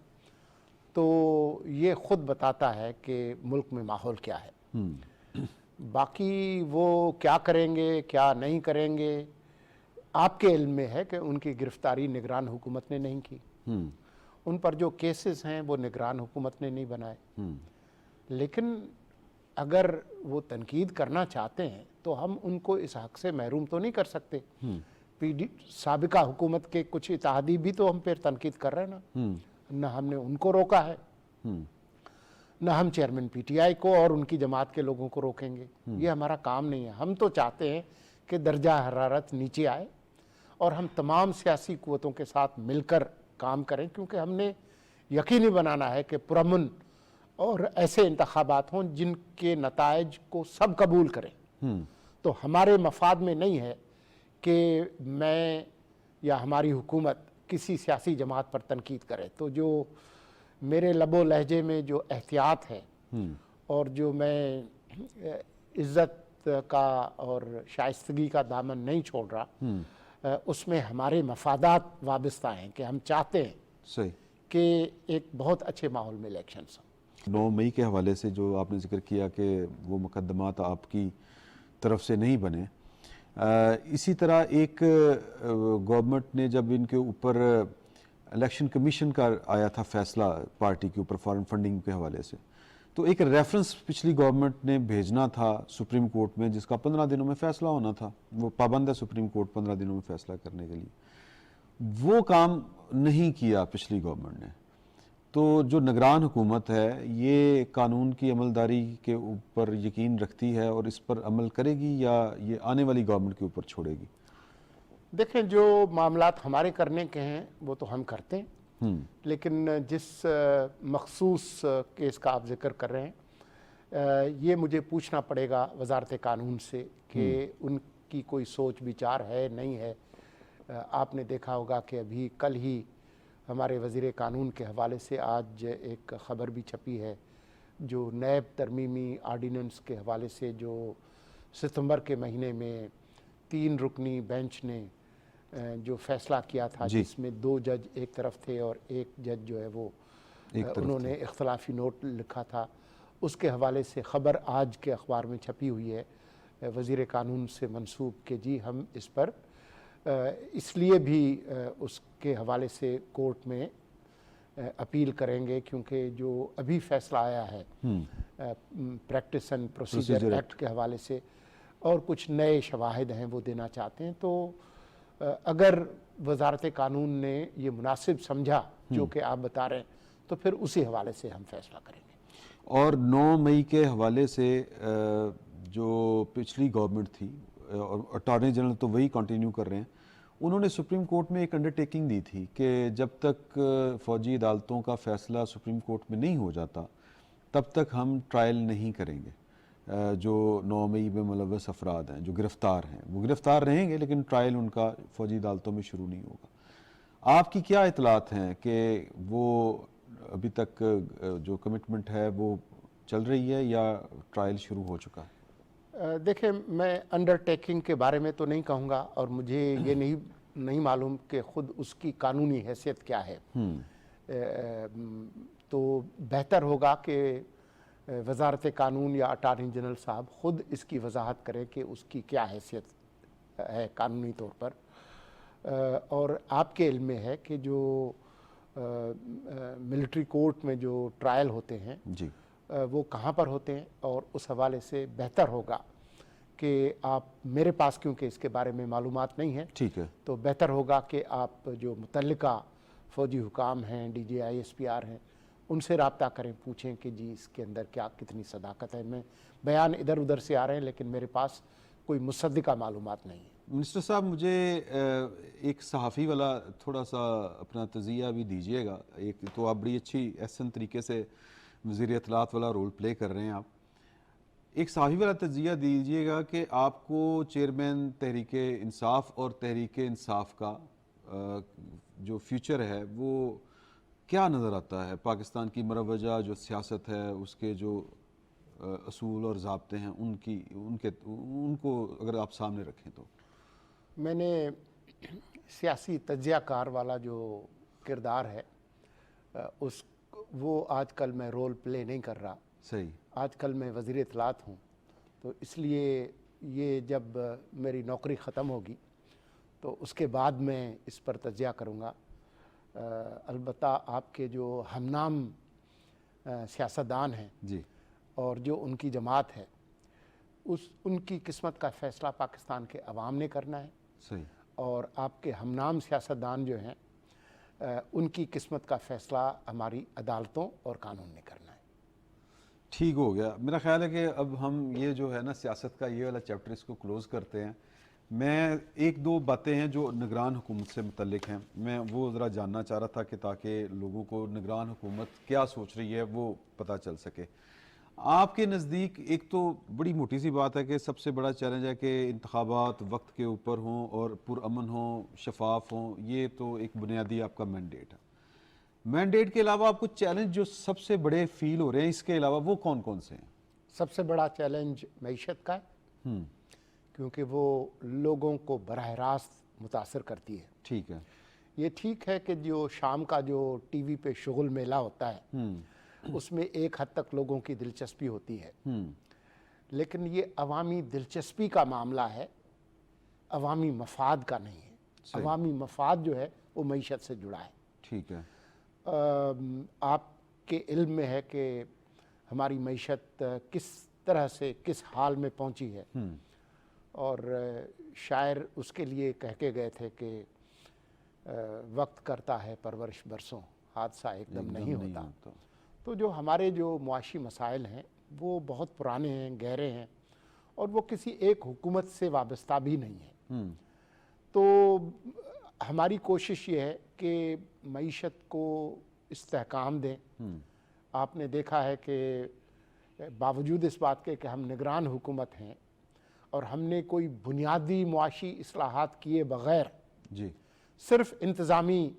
تو یہ خود بتاتا ہے کہ ملک میں ماحول کیا ہے. باقی وہ کیا کریں گے کیا نہیں کریں گے، آپ کے علم میں ہے کہ ان کی گرفتاری نگران حکومت نے نہیں کی. ان پر جو کیسز ہیں وہ نگران حکومت نے نہیں بنائے. لیکن اگر وہ تنقید کرنا چاہتے ہیں تو ہم ان کو اس حق سے محروم تو نہیں کر سکتے. سابقہ حکومت کے کچھ اتحادی بھی تو ہم پہ تنقید کر رہے ہیں نا، نہ ہم نے ان کو روکا ہے، نہ ہم چیئرمین پی ٹی آئی کو اور ان کی جماعت کے لوگوں کو روکیں گے. یہ ہمارا کام نہیں ہے. ہم تو چاہتے ہیں کہ درجہ حرارت نیچے آئے اور ہم تمام سیاسی قوتوں کے ساتھ مل کر کام کریں، کیونکہ ہم نے یقینی بنانا ہے کہ پرامن اور ایسے انتخابات ہوں جن کے نتائج کو سب قبول کریں. تو ہمارے مفاد میں نہیں ہے کہ میں یا ہماری حکومت کسی سیاسی جماعت پر تنقید کرے. تو جو میرے لب و لہجے میں جو احتیاط ہے اور جو میں عزت کا اور شائستگی کا دامن نہیں چھوڑ رہا، اس میں ہمارے مفادات وابستہ ہیں کہ ہم چاہتے ہیں کہ ایک بہت اچھے ماحول میں الیکشنز ہوں. 9 مئی کے حوالے سے جو آپ نے ذکر کیا کہ وہ مقدمات آپ کی طرف سے نہیں بنے، اسی طرح ایک گورنمنٹ نے جب ان کے اوپر الیکشن کمیشن کا آیا تھا فیصلہ پارٹی کے اوپر فارن فنڈنگ کے حوالے سے، تو ایک ریفرنس پچھلی گورنمنٹ نے بھیجنا تھا سپریم کورٹ میں جس کا 15 دنوں میں فیصلہ ہونا تھا. وہ پابند ہے سپریم کورٹ 15 دنوں میں فیصلہ کرنے کے لیے. وہ کام نہیں کیا پچھلی گورنمنٹ نے. تو جو نگران حکومت ہے یہ قانون کی عملداری کے اوپر یقین رکھتی ہے اور اس پر عمل کرے گی یا یہ آنے والی گورنمنٹ کے اوپر چھوڑے گی؟ دیکھیں، جو معاملات ہمارے کرنے کے ہیں وہ تو ہم کرتے ہیں، لیکن جس مخصوص کیس کا آپ ذکر کر رہے ہیں، یہ مجھے پوچھنا پڑے گا وزارت قانون سے کہ ان کی کوئی سوچ بچار ہے نہیں ہے. آپ نے دیکھا ہوگا کہ ابھی کل ہی ہمارے وزیر قانون کے حوالے سے آج ایک خبر بھی چھپی ہے جو نیب ترمیمی آرڈیننس کے حوالے سے جو ستمبر کے مہینے میں 3 رکنی بینچ نے جو فیصلہ کیا تھا، جس میں 2 جج ایک طرف تھے اور 1 جج جو ہے وہ انہوں نے اختلافی نوٹ لکھا تھا، اس کے حوالے سے خبر آج کے اخبار میں چھپی ہوئی ہے وزیر قانون سے منسوب کہ جی ہم اس پر اس لیے بھی اس کے حوالے سے کورٹ میں اپیل کریں گے کیونکہ جو ابھی فیصلہ آیا ہے پریکٹس اینڈ پروسیجر ایکٹ کے حوالے سے اور کچھ نئے شواہد ہیں وہ دینا چاہتے ہیں. تو اگر وزارت قانون نے یہ مناسب سمجھا جو کہ آپ بتا رہے ہیں تو پھر اسی حوالے سے ہم فیصلہ کریں گے. اور 9 مئی کے حوالے سے جو پچھلی گورنمنٹ تھی اور اٹارنی جنرل تو وہی کنٹینیو کر رہے ہیں، انہوں نے سپریم کورٹ میں ایک انڈرٹیکنگ دی تھی کہ جب تک فوجی عدالتوں کا فیصلہ سپریم کورٹ میں نہیں ہو جاتا تب تک ہم ٹرائل نہیں کریں گے. جو 9 مئی میں ملوث افراد ہیں جو گرفتار ہیں وہ گرفتار رہیں گے لیکن ٹرائل ان کا فوجی عدالتوں میں شروع نہیں ہوگا. آپ کی کیا اطلاعات ہیں کہ وہ ابھی تک جو کمٹمنٹ ہے وہ چل رہی ہے یا ٹرائل شروع ہو چکا ہے؟ دیکھیں، میں انڈرٹیکنگ کے بارے میں تو نہیں کہوں گا اور مجھے یہ نہیں معلوم کہ خود اس کی قانونی حیثیت کیا ہے. تو بہتر ہوگا کہ وزارت قانون یا اٹارنی جنرل صاحب خود اس کی وضاحت کریں کہ اس کی کیا حیثیت ہے قانونی طور پر. اور آپ کے علم میں ہے کہ جو ملٹری کورٹ میں جو ٹرائل ہوتے ہیں وہ کہاں پر ہوتے ہیں، اور اس حوالے سے بہتر ہوگا کہ آپ میرے پاس کیونکہ اس کے بارے میں معلومات نہیں ہیں، ٹھیک ہے، تو بہتر ہوگا کہ آپ جو متعلقہ فوجی حکام ہیں، D G I S P R ہیں، ان سے رابطہ کریں، پوچھیں کہ جی اس کے اندر کیا کتنی صداقت ہے. میں بیان ادھر ادھر سے آ رہے ہیں لیکن میرے پاس کوئی مصدقہ معلومات نہیں ہے. منسٹر صاحب، مجھے ایک صحافی والا تھوڑا سا اپنا تجزیہ بھی دیجیے گا. ایک تو آپ بڑی اچھی احسن طریقے سے وزیر اطلاعات والا رول پلے کر رہے ہیں آپ. ایک صحافی والا تجزیہ دیجیے گا کہ آپ کو چیئرمین تحریک انصاف اور تحریک انصاف کا جو فیوچر ہے وہ کیا نظر آتا ہے؟ پاکستان کی مروجہ جو سیاست ہے، اس کے جو اصول اور ضابطے ہیں، ان کو اگر آپ سامنے رکھیں تو میں نے سیاسی تجزیہ کار والا جو کردار ہے اس وہ آج کل میں رول پلے نہیں کر رہا. صحیح. آج کل میں وزیر اطلاعات ہوں، تو اس لیے یہ جب میری نوکری ختم ہوگی تو اس کے بعد میں اس پر تجزیہ کروں گا. البتہ آپ کے جو ہم نام سیاستدان ہیں جی، اور جو ان کی جماعت ہے، ان کی قسمت کا فیصلہ پاکستان کے عوام نے کرنا ہے. صحیح. اور آپ کے ہم نام سیاستدان جو ہیں ان کی قسمت کا فیصلہ ہماری عدالتوں اور قانون نے کرنا ہے. ٹھیک ہو گیا. میرا خیال ہے کہ اب ہم یہ جو ہے نا سیاست کا یہ والا چیپٹر اس کو کلوز کرتے ہیں. میں ایک دو باتیں ہیں جو نگران حکومت سے متعلق ہیں، میں وہ ذرا جاننا چاہ رہا تھا کہ تاکہ لوگوں کو نگران حکومت کیا سوچ رہی ہے وہ پتہ چل سکے. آپ کے نزدیک ایک تو بڑی موٹی سی بات ہے کہ سب سے بڑا چیلنج ہے کہ انتخابات وقت کے اوپر ہوں اور پرامن ہوں، شفاف ہوں. یہ تو ایک بنیادی آپ کا مینڈیٹ ہے. مینڈیٹ کے علاوہ آپ کو چیلنج جو سب سے بڑے فیل ہو رہے ہیں اس کے علاوہ وہ کون کون سے ہیں؟ سب سے بڑا چیلنج معیشت کا ہے، کیونکہ وہ لوگوں کو براہ راست متاثر کرتی ہے. ٹھیک ہے. یہ ٹھیک ہے کہ جو شام کا جو ٹی وی پہ شغل میلہ ہوتا ہے اس میں ایک حد تک لوگوں کی دلچسپی ہوتی ہے، لیکن یہ عوامی دلچسپی کا معاملہ ہے، عوامی مفاد کا نہیں ہے. عوامی مفاد جو ہے وہ معیشت سے جڑا ہے. ٹھیک ہے. آپ کے علم میں ہے کہ ہماری معیشت کس طرح سے کس حال میں پہنچی ہے، اور شاعر اس کے لیے کہہ کے گئے تھے کہ وقت کرتا ہے پرورش برسوں، حادثہ ایک دم نہیں ہوتا. تو جو ہمارے جو معاشی مسائل ہیں وہ بہت پرانے ہیں، گہرے ہیں، اور وہ کسی ایک حکومت سے وابستہ بھی نہیں ہے. تو ہماری کوشش یہ ہے کہ معیشت کو استحکام دیں. آپ نے دیکھا ہے کہ باوجود اس بات کے کہ ہم نگران حکومت ہیں اور ہم نے کوئی بنیادی معاشی اصلاحات کیے بغیر جی صرف انتظامی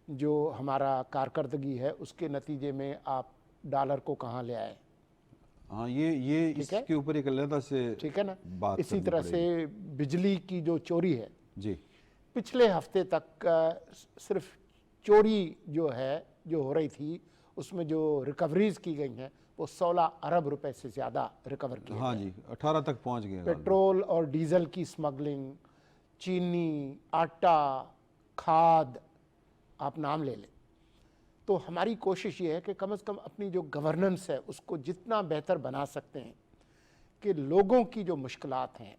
جو ہمارا کارکردگی ہے اس کے نتیجے میں آپ ڈالر کو کہاں لے آئے. ہاں، یہ اس کے اوپر ایک علیحدہ سے ٹھیک ہے نا. بات اسی طرح سے بجلی کی جو چوری ہے، جی پچھلے ہفتے تک صرف چوری جو ہے جو ہو رہی تھی اس میں جو ریکوریز کی گئی ہیں وہ 16 ارب روپے سے زیادہ ریکور کیے. ہاں جی، 18 تک پہنچ گئے. پیٹرول اور ڈیزل کی سمگلنگ، چینی، آٹا، کھاد، آپ نام لے لیں. تو ہماری کوشش یہ ہے کہ کم از کم اپنی جو گورننس ہے اس کو جتنا بہتر بنا سکتے ہیں کہ لوگوں کی جو مشکلات ہیں،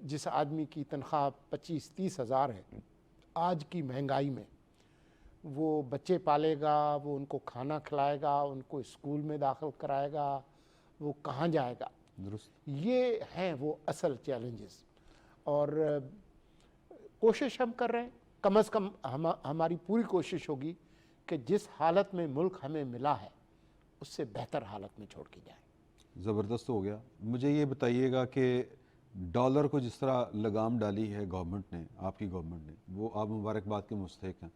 جس آدمی کی تنخواہ 25-30 ہزار ہے، آج کی مہنگائی میں وہ بچے پالے گا، وہ ان کو کھانا کھلائے گا، ان کو اسکول میں داخل کرائے گا، وہ کہاں جائے گا. درست. یہ ہیں وہ اصل چیلنجز، اور کوشش ہم کر رہے ہیں. کم از کم ہماری پوری کوشش ہوگی کہ جس حالت میں ملک ہمیں ملا ہے اس سے بہتر حالت میں چھوڑ کے جائیں. زبردست ہو گیا. مجھے یہ بتائیے گا کہ ڈالر کو جس طرح لگام ڈالی ہے گورنمنٹ نے، آپ کی گورنمنٹ نے، وہ آپ مبارکباد کے مستحق ہیں.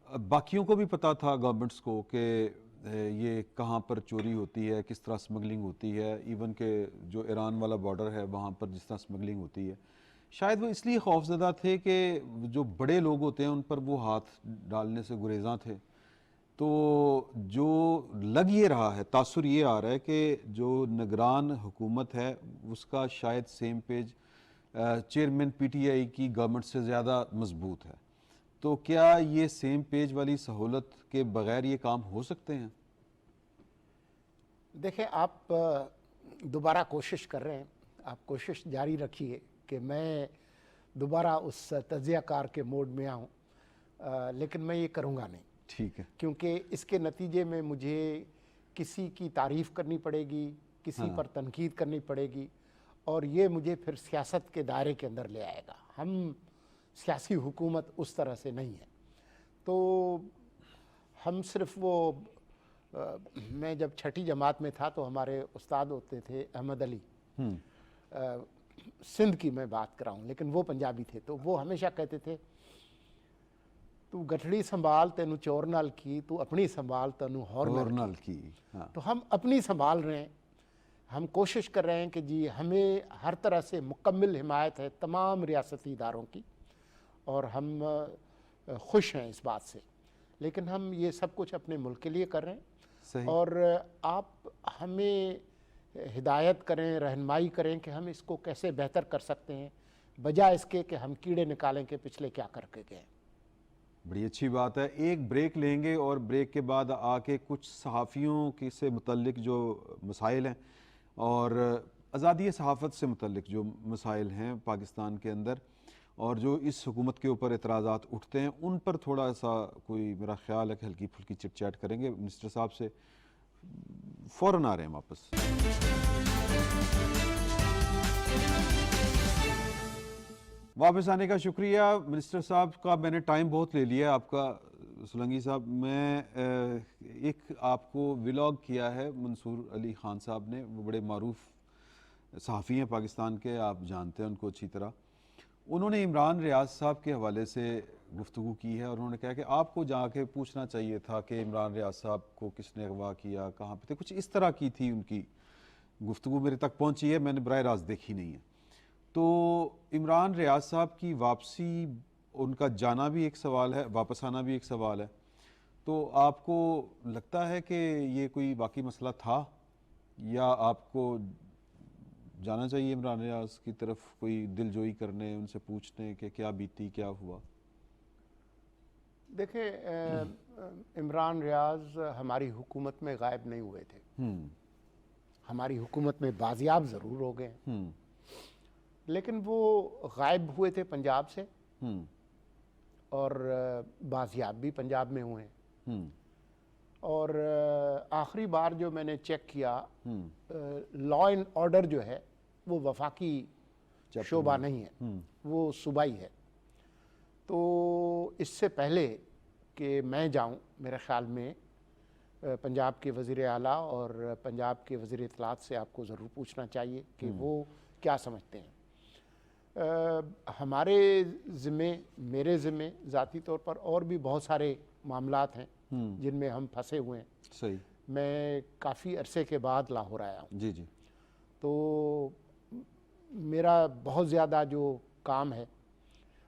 باقیوں کو بھی پتا تھا گورنمنٹس کو کہ یہ کہاں پر چوری ہوتی ہے، کس طرح سمگلنگ ہوتی ہے، ایون کہ جو ایران والا بارڈر ہے وہاں پر جس طرح سمگلنگ ہوتی ہے. شاید وہ اس لیے خوفزدہ تھے کہ جو بڑے لوگ ہوتے ہیں ان پر وہ ہاتھ ڈالنے سے گریزاں تھے. تو جو لگ یہ رہا ہے، تاثر یہ آ رہا ہے کہ جو نگران حکومت ہے اس کا شاید same page chairman P T I کی گورنمنٹ سے زیادہ مضبوط ہے. تو کیا یہ سیم پیج والی سہولت کے بغیر یہ کام ہو سکتے ہیں؟ دیکھیں، آپ دوبارہ کوشش کر رہے ہیں، آپ کوشش جاری رکھیے کہ میں دوبارہ اس تجزیہ کار کے موڈ میں آؤں، لیکن میں یہ کروں گا نہیں. ٹھیک ہے. کیونکہ اس کے نتیجے میں مجھے کسی کی تعریف کرنی پڑے گی، کسی پر تنقید کرنی پڑے گی، اور یہ مجھے پھر سیاست کے دائرے کے اندر لے آئے گا. ہم سیاسی حکومت اس طرح سے نہیں ہے. تو ہم صرف وہ میں جب چھٹی جماعت میں تھا تو ہمارے استاد ہوتے تھے احمد علی، سندھ کی میں بات کر رہا ہوں لیکن وہ پنجابی تھے، تو وہ ہمیشہ کہتے تھے تو گٹھڑی سنبھال تینوں چور نال کی، تو اپنی سنبھال تینوں ہور نال کی۔ تو ہم اپنی سنبھال رہے ہیں، ہم کوشش کر رہے ہیں کہ جی ہمیں ہر طرح سے مکمل حمایت ہے تمام ریاستی اداروں کی، اور ہم خوش ہیں اس بات سے، لیکن ہم یہ سب کچھ اپنے ملک کے لیے کر رہے ہیں، اور آپ ہمیں ہدایت کریں، رہنمائی کریں کہ ہم اس کو کیسے بہتر کر سکتے ہیں، بجائے اس کے کہ ہم کیڑے نکالیں کہ پچھلے کیا کر کے گئے۔ بڑی اچھی بات ہے، ایک بریک لیں گے اور بریک کے بعد آ کے کچھ صحافیوں کی سے متعلق جو مسائل ہیں اور آزادی صحافت سے متعلق جو مسائل ہیں پاکستان کے اندر اور جو اس حکومت کے اوپر اعتراضات اٹھتے ہیں ان پر تھوڑا سا کوئی میرا خیال ہے کہ ہلکی پھلکی چٹ چیٹ کریں گے۔ منسٹر صاحب سے فوراً آ رہے ہیں واپس۔ واپس آنے کا شکریہ منسٹر صاحب کا، میں نے ٹائم بہت لے لیا آپ کا سولنگی صاحب۔ میں ایک آپ کو ولاگ کیا ہے منصور علی خان صاحب نے، وہ بڑے معروف صحافی ہیں پاکستان کے، آپ جانتے ہیں ان کو اچھی طرح۔ انہوں نے عمران ریاض صاحب کے حوالے سے گفتگو کی ہے اور انہوں نے کہا کہ آپ کو جا کے پوچھنا چاہیے تھا کہ عمران ریاض صاحب کو کس نے اغوا کیا، کہاں پہ تھے، کچھ اس طرح کی تھی ان کی گفتگو، میرے تک پہنچی ہے، میں نے براہ راست دیکھی نہیں ہے۔ تو عمران ریاض صاحب کی واپسی، ان کا جانا بھی ایک سوال ہے، واپس آنا بھی ایک سوال ہے، تو آپ کو لگتا ہے کہ یہ کوئی واقعی مسئلہ تھا یا آپ کو جانا چاہیے عمران ریاض کی طرف کوئی دل جوئی کرنے، ان سے پوچھنے کہ کیا بیتی، کیا ہوا؟ دیکھیں عمران ریاض ہماری حکومت میں غائب نہیں ہوئے تھے، ہماری حکومت میں بازیاب ضرور ہو گئے ہیں، لیکن وہ غائب ہوئے تھے پنجاب سے اور بازیاب بھی پنجاب میں ہوئے ہیں، اور آخری بار جو میں نے چیک کیا لا اینڈ آرڈر جو ہے وہ وفاقی شعبہ نہیں ہے، وہ صوبائی ہے۔ تو اس سے پہلے کہ میں جاؤں میرے خیال میں پنجاب کے وزیر اعلیٰ اور پنجاب کے وزیر اطلاعات سے آپ کو ضرور پوچھنا چاہیے کہ وہ کیا سمجھتے ہیں۔ ہمارے ذمے، میرے ذمے ذاتی طور پر اور بھی بہت سارے معاملات ہیں جن میں ہم پھنسے ہوئے ہیں۔ صحیح۔ میں کافی عرصے کے بعد لاہور آیا ہوں، جی جی۔ تو میرا بہت زیادہ جو کام ہے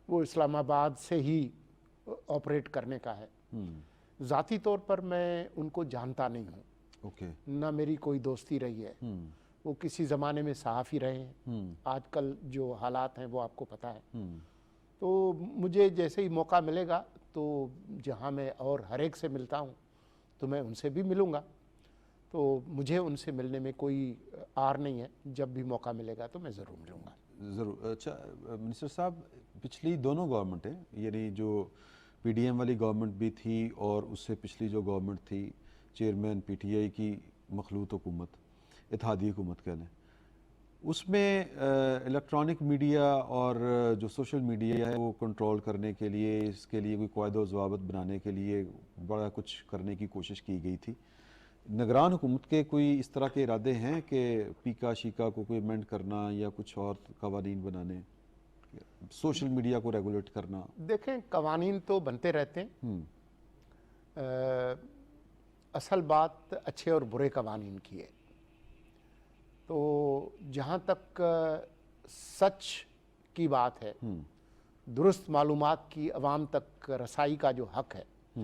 وہ اسلام آباد سے ہی آپریٹ کرنے کا ہے۔ ذاتی طور پر میں ان کو جانتا نہیں ہوں، نہ میری کوئی دوستی رہی ہے، وہ کسی زمانے میں صحافی رہے ہیں، آج کل جو حالات ہیں وہ آپ کو پتہ ہے۔ تو مجھے جیسے ہی موقع ملے گا تو جہاں میں اور ہر ایک سے ملتا ہوں تو میں ان سے بھی ملوں گا، تو مجھے ان سے ملنے میں کوئی آر نہیں ہے، جب بھی موقع ملے گا تو میں ضرور ملوں گا۔ ضرور۔ اچھا منسٹر صاحب، پچھلی دونوں گورنمنٹیں، یعنی جو پی ڈی ایم والی گورنمنٹ بھی تھی اور اس سے پچھلی جو گورنمنٹ تھی چیئرمین پی ٹی آئی کی مخلوط حکومت، اتحادی حکومت کہہ لیں، اس میں الیکٹرانک میڈیا اور جو سوشل میڈیا ہے وہ کنٹرول کرنے کے لیے، اس کے لیے کوئی قواعد و ضوابط بنانے کے لیے بڑا کچھ کرنے کی کوشش کی گئی تھی۔ نگران حکومت کے کوئی اس طرح کے ارادے ہیں کہ پیکا شیکا کو کوئی امینڈ کرنا یا کچھ اور قوانین بنانے، سوشل میڈیا کو ریگولیٹ کرنا؟ دیکھیں قوانین تو بنتے رہتے ہیں، اصل بات اچھے اور برے قوانین کی ہے۔ تو جہاں تک سچ کی بات ہے، درست معلومات کی عوام تک رسائی کا جو حق ہے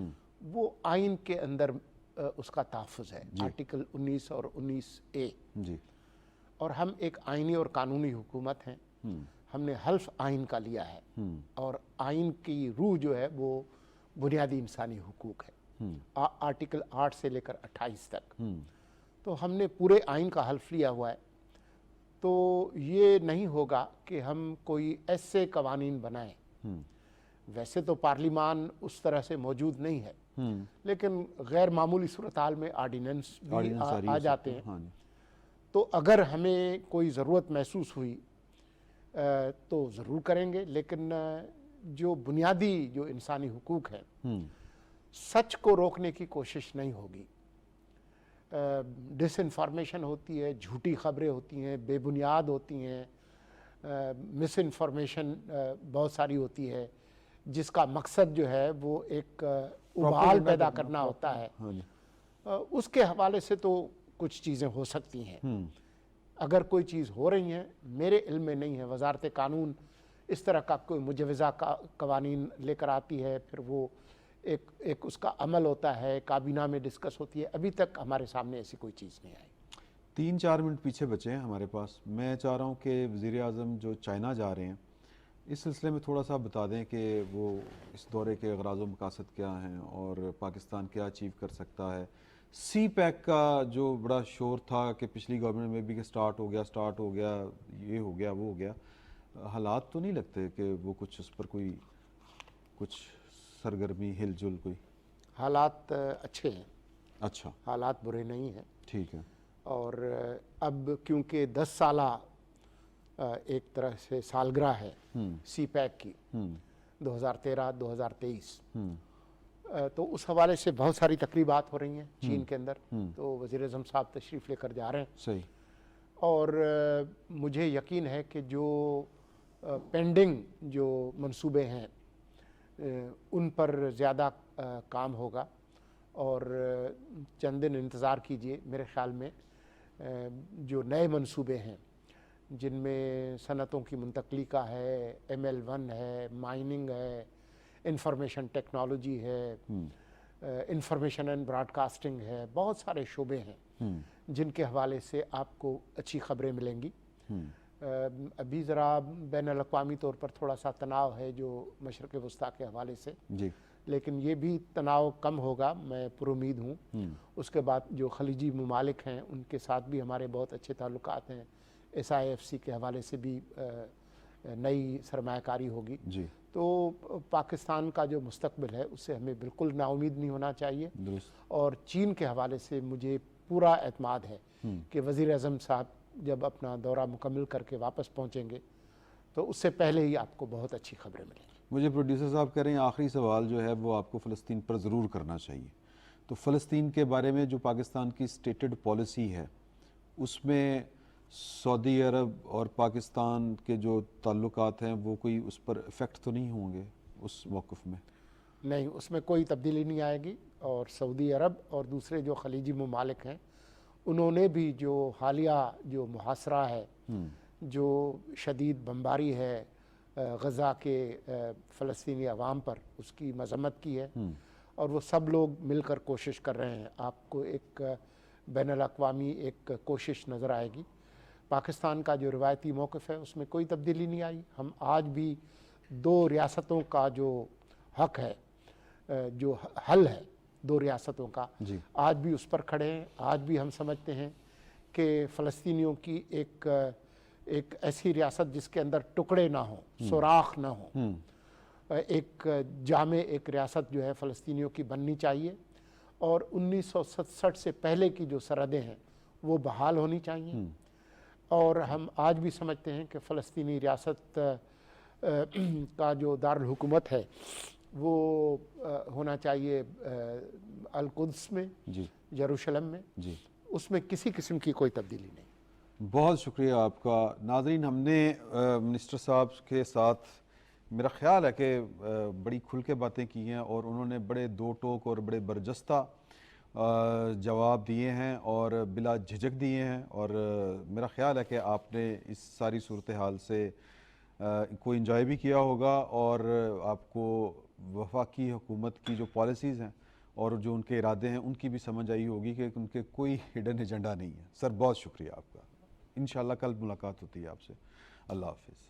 وہ آئین کے اندر اس کا تحفظ ہے، آرٹیکل 19 اور 19A۔ اور ہم ایک آئینی اور قانونی حکومت ہیں، ہم نے حلف آئین کا لیا ہے، اور آئین کی روح جو ہے وہ بنیادی انسانی حقوق ہے، آرٹیکل 8 سے لے کر 28 تک۔ تو ہم نے پورے آئین کا حلف لیا ہوا ہے، تو یہ نہیں ہوگا کہ ہم کوئی ایسے قوانین بنائیں۔ ویسے تو پارلیمان اس طرح سے موجود نہیں ہے، لیکن غیر معمولی صورتحال میں آرڈیننس بھی آ جاتے ہیں۔ تو اگر ہمیں کوئی ضرورت محسوس ہوئی تو ضرور کریں گے، لیکن جو بنیادی جو انسانی حقوق ہیں، سچ کو روکنے کی کوشش نہیں ہوگی۔ ڈس انفارمیشن ہوتی ہے، جھوٹی خبریں ہوتی ہیں، بے بنیاد ہوتی ہیں، مس انفارمیشن بہت ساری ہوتی ہے، جس کا مقصد جو ہے وہ ایک ابال پیدا کرنا ہوتا ہے۔ اس کے حوالے سے تو کچھ چیزیں ہو سکتی ہیں، اگر کوئی چیز ہو رہی ہیں، میرے علم میں نہیں ہے۔ وزارت قانون اس طرح کا کوئی مجوزہ قوانین لے کر آتی ہے، پھر وہ ایک اس کا عمل ہوتا ہے، کابینہ میں ڈسکس ہوتی ہے، ابھی تک ہمارے سامنے ایسی کوئی چیز نہیں آئی۔ 3-4 منٹ پیچھے بچے ہیں ہمارے پاس، میں چاہ رہا ہوں کہ وزیر اعظم جو چائنا جا رہے ہیں اس سلسلے میں تھوڑا سا بتا دیں کہ وہ اس دورے کے اغراض و مقاصد کیا ہیں اور پاکستان کیا اچیو کر سکتا ہے۔ سی پیک کا جو بڑا شور تھا کہ پچھلی گورنمنٹ میں بھی کہ سٹارٹ ہو گیا، یہ ہو گیا، وہ ہو گیا، حالات تو نہیں لگتے کہ وہ کچھ اس پر کوئی کچھ سرگرمی ہل جل کوئی؟ حالات اچھے ہیں، اچھا، حالات برے نہیں ہیں، ٹھیک ہے۔ اور اب کیونکہ 10 سالہ ایک طرح سے سالگرہ ہے سی پیک کی، 2013-2023، تو اس حوالے سے بہت ساری تقریبات ہو رہی ہیں چین کے اندر، تو وزیر اعظم صاحب تشریف لے کر جا رہے ہیں، صحیح، اور مجھے یقین ہے کہ جو پینڈنگ جو منصوبے ہیں ان پر زیادہ کام ہوگا، اور چند دن انتظار کیجئے۔ میرے خیال میں جو نئے منصوبے ہیں جن میں صنعتوں کی منتقلی کا ہے، ML1 ہے، مائننگ ہے، انفارمیشن ٹیکنالوجی ہے، انفارمیشن اینڈ براڈ کاسٹنگ ہے، بہت سارے شعبے ہیں جن کے حوالے سے آپ کو اچھی خبریں ملیں گی۔ ابھی ذرا بین الاقوامی طور پر تھوڑا سا تناؤ ہے جو مشرق وسطیٰ کے حوالے سے، جی، لیکن یہ بھی تناؤ کم ہوگا، میں پر امید ہوں۔ اس کے بعد جو خلیجی ممالک ہیں ان کے ساتھ بھی ہمارے بہت اچھے تعلقات ہیں، SIFC کے حوالے سے بھی نئی سرمایہ کاری ہوگی، جی، تو پاکستان کا جو مستقبل ہے اس سے ہمیں بالکل نا امید نہیں ہونا چاہیے۔ درست، اور چین کے حوالے سے مجھے پورا اعتماد ہے کہ وزیر اعظم صاحب جب اپنا دورہ مکمل کر کے واپس پہنچیں گے تو اس سے پہلے ہی آپ کو بہت اچھی خبریں ملیں گی۔ مجھے پروڈیوسر صاحب کہہ رہے ہیں آخری سوال جو ہے وہ آپ کو فلسطین پر ضرور کرنا چاہیے، تو فلسطین کے بارے میں جو پاکستان کی سٹیٹڈ پالیسی ہے اس میں سعودی عرب اور پاکستان کے جو تعلقات ہیں وہ کوئی اس پر افیکٹ تو نہیں ہوں گے اس موقف میں؟ نہیں، اس میں کوئی تبدیلی نہیں آئے گی، اور سعودی عرب اور دوسرے جو خلیجی ممالک ہیں انہوں نے بھی جو حالیہ جو محاصرہ ہے، جو شدید بمباری ہے غزہ کے فلسطینی عوام پر، اس کی مذمت کی ہے، اور وہ سب لوگ مل کر کوشش کر رہے ہیں۔ آپ کو ایک بین الاقوامی ایک کوشش نظر آئے گی۔ پاکستان کا جو روایتی موقف ہے اس میں کوئی تبدیلی نہیں آئی۔ ہم آج بھی 2 ریاستوں کا جو حق ہے، جو حل ہے 2 ریاستوں کا، جی، آج بھی اس پر کھڑے ہیں۔ آج بھی ہم سمجھتے ہیں کہ فلسطینیوں کی ایک ایسی ریاست جس کے اندر ٹکڑے نہ ہوں، سوراخ نہ ہوں، ایک جامع ایک ریاست جو ہے فلسطینیوں کی بننی چاہیے، اور 1967 سے پہلے کی جو سرحدیں ہیں وہ بحال ہونی چاہیے۔ اور ہم آج بھی سمجھتے ہیں کہ فلسطینی ریاست کا جو دارالحکومت ہے وہ ہونا چاہیے القدس میں، جی، یروشلم میں، جی، اس میں کسی قسم کی کوئی تبدیلی نہیں۔ بہت شکریہ آپ کا۔ ناظرین، ہم نے منسٹر صاحب کے ساتھ میرا خیال ہے کہ بڑی کھل کے باتیں کی ہیں، اور انہوں نے بڑے 2 ٹوک اور بڑے برجستہ جواب دیے ہیں اور بلا جھجک دیے ہیں، اور میرا خیال ہے کہ آپ نے اس ساری صورتحال سے کو انجوائے بھی کیا ہوگا، اور آپ کو وفاقی حکومت کی جو پالیسیز ہیں اور جو ان کے ارادے ہیں ان کی بھی سمجھ آئی ہوگی کہ ان کے کوئی ہڈن ایجنڈا نہیں ہے۔ سر، بہت شکریہ آپ کا۔ انشاءاللہ کل ملاقات ہوتی ہے آپ سے۔ اللہ حافظ۔